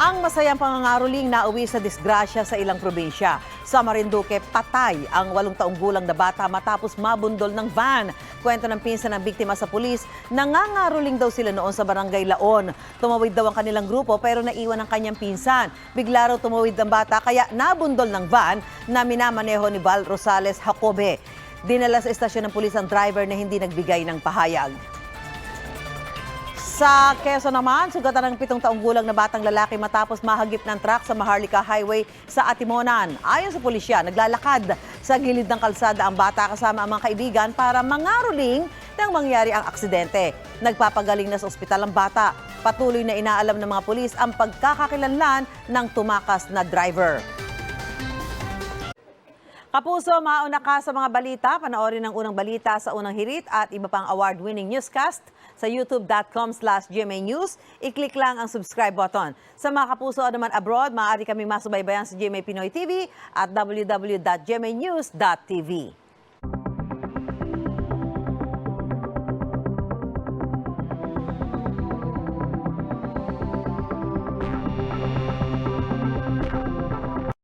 Ang masayang pangangaroling nauwi sa disgrasya sa ilang probinsya. Sa Marinduque, patay ang 8 taong gulang na bata matapos mabundol ng van. Kwento ng pinsan ng biktima sa pulis, nangangaroling daw sila noon sa Barangay Laon. Tumawid daw ang kanilang grupo pero naiwan ang kanyang pinsan. Bigla raw tumawid ang bata kaya nabundol ng van na minamaneho ni Val Rosales Jacobe. Dinala sa istasyon ng pulis ang driver na hindi nagbigay ng pahayag. Sa Quezon naman, sugatan ng 7 taong gulang na batang lalaki matapos mahagip ng truck sa Maharlika Highway sa Atimonan. Ayon sa pulisya, naglalakad sa gilid ng kalsada ang bata kasama ang mga kaibigan para mangaroling nang mangyari ang aksidente. Nagpapagaling na sa ospital ang bata. Patuloy na inaalam ng mga pulis ang pagkakakilanlan ng tumakas na driver. Kapuso, mauna ka sa mga balita. Panoorin ang unang balita sa unang hirit at iba pang award-winning newscast sa youtube.com/GMA News. I-click lang ang subscribe button. Sa mga kapuso naman abroad, maaari kaming masubaybayan sa GMA Pinoy TV at www.gmanews.tv.